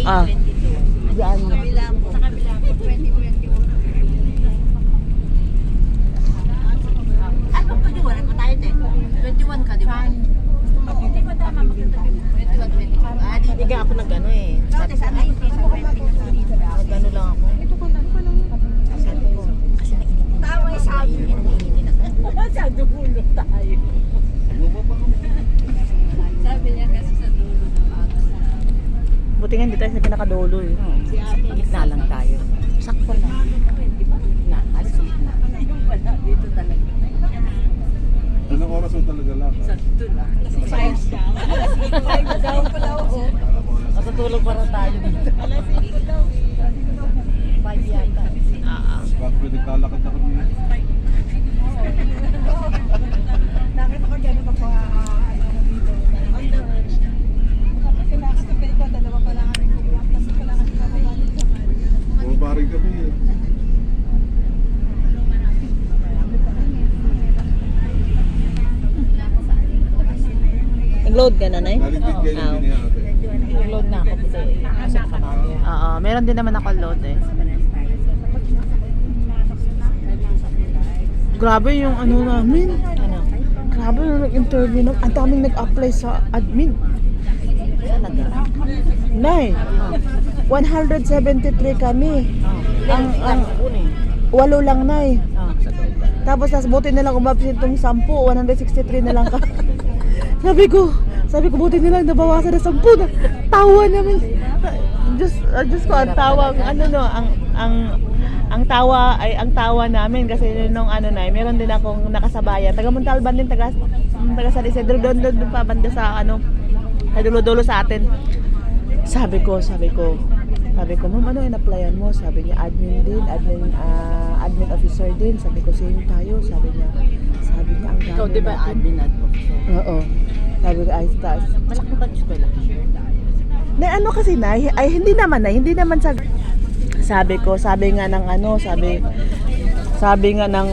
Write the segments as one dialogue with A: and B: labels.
A: Ah.
B: 22.
A: Diyan.
B: Kabila mo. Sa kabila mo, 2021. Ano pa di wala ko tayo din? 21 ka, di ba? Hindi ba tama magtatabi mo? 21, 22. Ah, di
A: Hindi ako nag-ano eh.
B: Dati sana yung 20 ka.
A: Nag-ano lang ako. Sabi ko, kasi nainitin.
B: Tama yung sabi.
A: Nainitin ako.
B: Sa dulo tayo. Sabi niya kasi sa dulo ng agas na.
C: Buti nga hindi tayo sa pinakadulo eh.
A: Sa gitna lang tayo. Sakto lang. Gitna. Alas sa gitna.
B: Yung pala dito talaga.
D: Anong oras mo talaga lang?
B: Sa dulo. Kasi 5 siya. 5 daw pala ako.
A: Matutulog pa rin tayo dito. 5 yata.
D: Bakit pwede kalakad na kami?
B: Nakita ko dyan ito pa dito. Kasi nakasabay ko, dalawa pa lang kami kukuha. Kasi pala kasi nababa dito sa man.
D: Bumabaring kami eh.
C: Nag-load ka na, Nay?
D: Galing din kayo
C: Ah.
D: din niya ate.
A: Nag-load na ako kasi kasi kamaya.
C: Oo, meron din naman ako load eh. Grabe yung ano namin.
A: Ano?
C: Grabe yung nag-interview namin. Ang daming nag-apply sa admin.
A: Talaga?
C: Nay, 173 kami. Ang walo lang, Nay. Tapos buti na lang umabsent itong 10, 163 na lang ka. sabi ko buti na lang nabawasan na 10 na. Tawa namin. Diyos ko, ang tawa, ano no, ang tawa namin kasi nung ano na, meron din akong nakasabayan. Taga Montalban din, taga San Isidro, doon pa banda sa ano, ay dulo-dulo sa atin. Sabi ko, ma'am, ano in-applyan mo? Sabi niya, admin officer din. Sabi ko, same tayo. Sabi niya, ang dami.
A: Ikaw di ba
C: natin.
A: admin at officer?
C: Oo. Sabi ko, ay, taas.
A: Malaki ba eskwela?
C: Na ano kasi na, ay hindi naman sa, sabi nga ng ano, sabi nga ng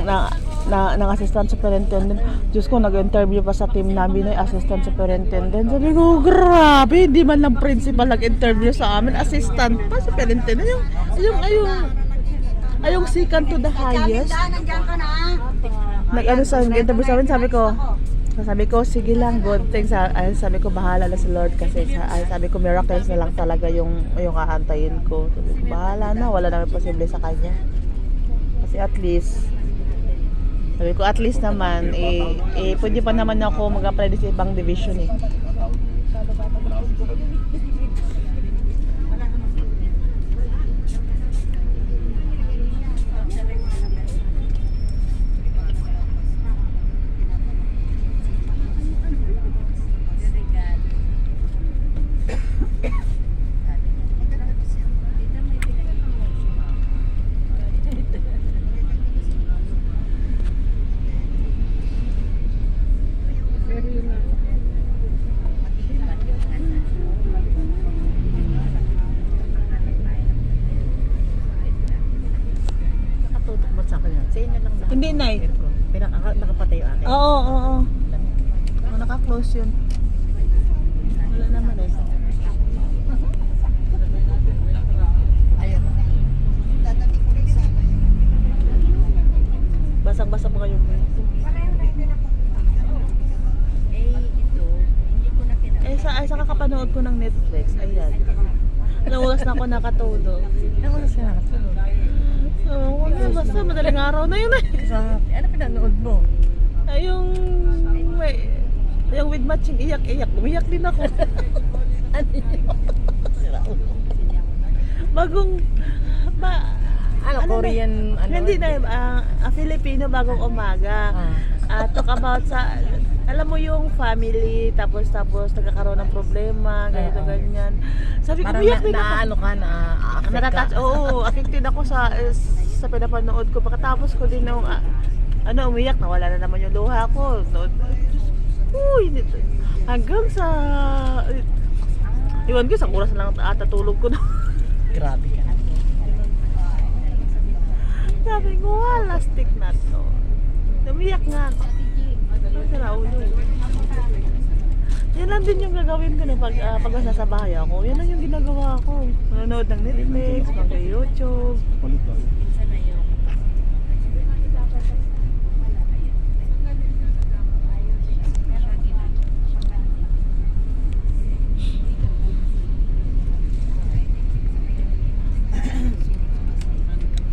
C: assistant superintendent. Diyos ko, nag-interview pa sa team namin na assistant superintendent. Sabi ko, grabe, hindi man lang principal nag-interview sa amin, assistant pa superintendent. Yung second to the highest.
B: Nandiyan ka na.
C: Nag-ano sa interview sa amin, sabi ko, sige lang, good thing. Sabi ko, bahala na si Lord kasi sabi ko, miracles na lang talaga yung aantayin ko. Sabi ko, bahala na, wala naman posible sa kanya. Kasi at least, sabi ko, at least naman, pwede pa naman ako mag-apply sa ibang division eh.
A: Nakatutok mo sa akin yan. Sa inyo lang lahat.
C: Hindi, Nay.
A: Nakapatay yung akin.
C: Oo. Naka-close yun. Wala naman eh.
A: Ayun.
C: Basang-basa pa kayo.
B: Ito, hindi ko na kinakita.
C: Sa kakapanood ko ng Netflix, ayan. Ilang oras na ako nakatulog.
A: Ilang oras ka nakatulog?
C: Wala, basta madaling araw na yun eh.
A: Ano pinanood mo?
C: Ay, yung with matching iyak-iyak. Umiyak din ako.
A: Ano yun?
C: Bagong,
A: Ano, Korean, ano?
C: Hindi na, Filipino bagong umaga. Talk about sa, alam mo yung family, tapos nagkakaroon ng problema, ganito, ganyan. Sabi ko,
A: Parang
C: umiyak din ako.
A: ano ka, na-affect ka.
C: Natatouch, oo, affected ako sa pinapanood ko. Pagkatapos ko din nung, umiyak, nawala na naman yung luha ko. Hanggang sa, iwan ko, isang oras na lang tulog ko na.
A: Grabe ka.
C: Sabi ko, wala, stick na to. Umiyak nga ako. Ano sa ulo? Yan lang din yung gagawin ko na pag nasa bahay ako. Yan lang yung ginagawa ko. Manonood ng Netflix, mag-YouTube.
D: Palit tayo.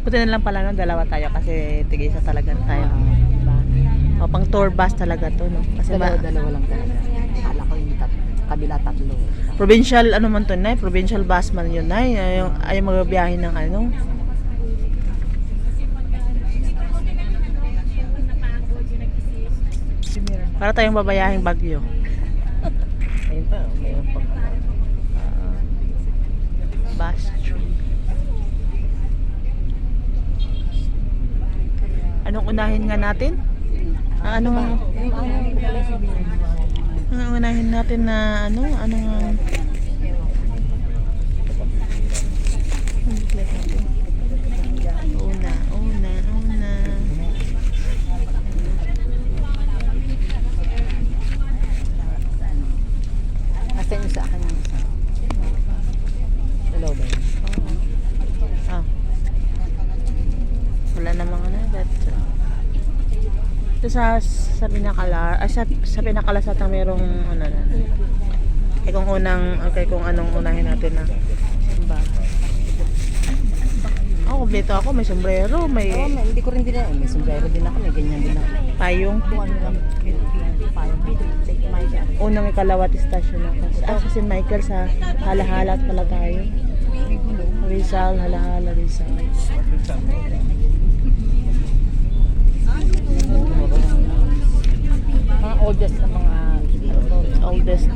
C: Buti na lang pala ng dalawa tayo kasi tig-isa talaga tayo. O, pang tour bus talaga to, no? Kasi
A: Dalawa lang talaga. Akala ko yung kabila tatlo.
C: provincial, ano man to, Nay? Provincial bus man yun, Nay. Ay magbiyahe ng ano. Para tayong babayahing Bagyo.
A: Ayun pa, mayroon pang
C: Bus trip. Anong unahin nga natin? Anong unahin natin na ano? Anong una.
A: Asan yung sa akin yung isa? Dalawa ba yun?
C: Wala namang ano, but ito sa pinakalasatang merong ano na. Kung anong unahin natin na. Ba? Kompleto ako, may sombrero, may
A: Hindi ko rin din na. May sombrero din ako, may ganyan din ako.
C: payong.
A: Kung ano lang, take my
C: Unang ikalawat istasyon ako. Sa St. Michael sa Halahala pala tayo. Rizal, Halahala, Rizal.
A: Mga oldest na mga
C: Oldest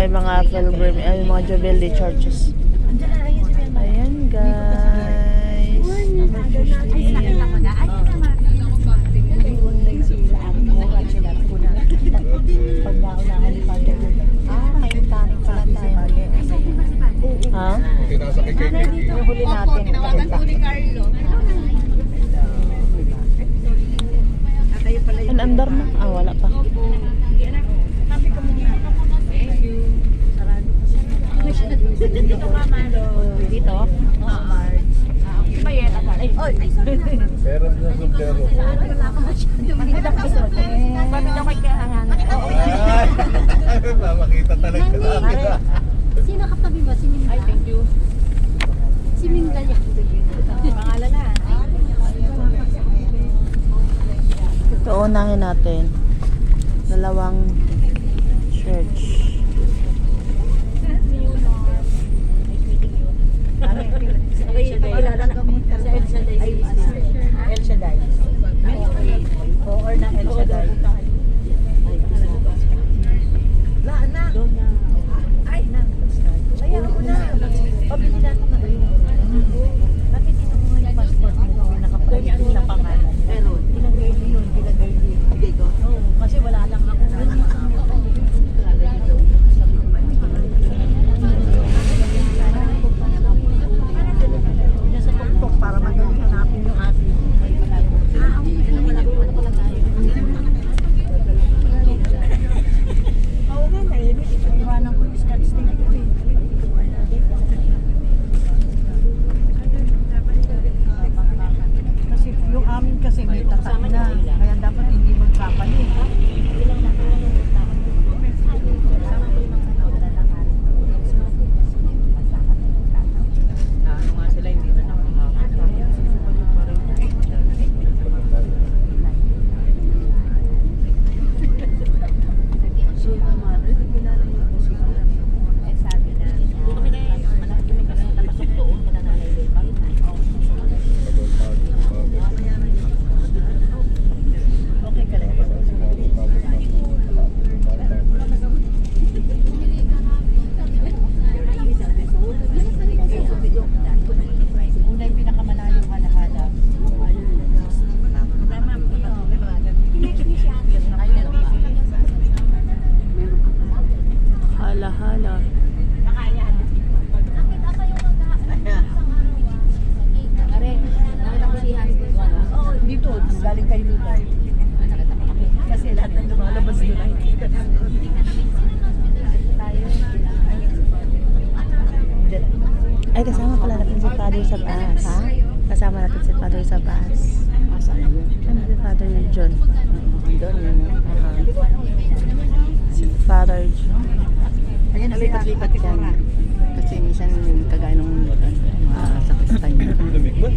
C: mga pilgrim, mga Jubilee churches. Ayan guys. Number 15.
A: pag naunahan pa doon. May tarik pala tayo.
C: Ha?
D: Okay, nasa kay KKK.
A: Yung huli natin.
B: Tinawagan ko ni Carlo.
C: An andar na? Wala pa.
A: Dito?
D: Pero na sombrero. Makita talaga natin.
B: Sino katabi mo? Si Mingla? Ay, thank you. Si Mingla niya. Pangalan na.
C: Ito unahin natin. Dalawang church.
A: El Shaddai. Or na El Shaddai. Ay, na. Kaya ako na. Pabili natin na rin. Bakit ito mo yung passport mo nakapagin na pangalan? Pero, ilagay niyo yun. Ilagay ko. Oo, kasi wala lang ako. Nasa tuktok para magaling hanapin yung ating. Oo nga, nailit. Iwanan ko yung scotch tape ko eh. Kasi yung amin kasi may tatak na. Kaya dapat hindi magkapalit. Ano nga sila, hindi na nakakapit. So, Madrid, kilala niyo po si sabi na, malaki kami kasi napasok doon, mananalay pa. Okay ka lang. Una yung pinakamalayong halahala.
C: Halahala.
A: Oo, dito. Galing kayo dito. Kasi lahat ng lumalabas doon ay hindi ka
C: tayo sa bus.
B: Asa na yun?
C: Ano si Father John?
B: Andun yun.
C: Si Father John.
B: Ayan na lipat-lipat yan. Kasi minsan kagaya ng mga sakristan niya.
D: Lamig ba?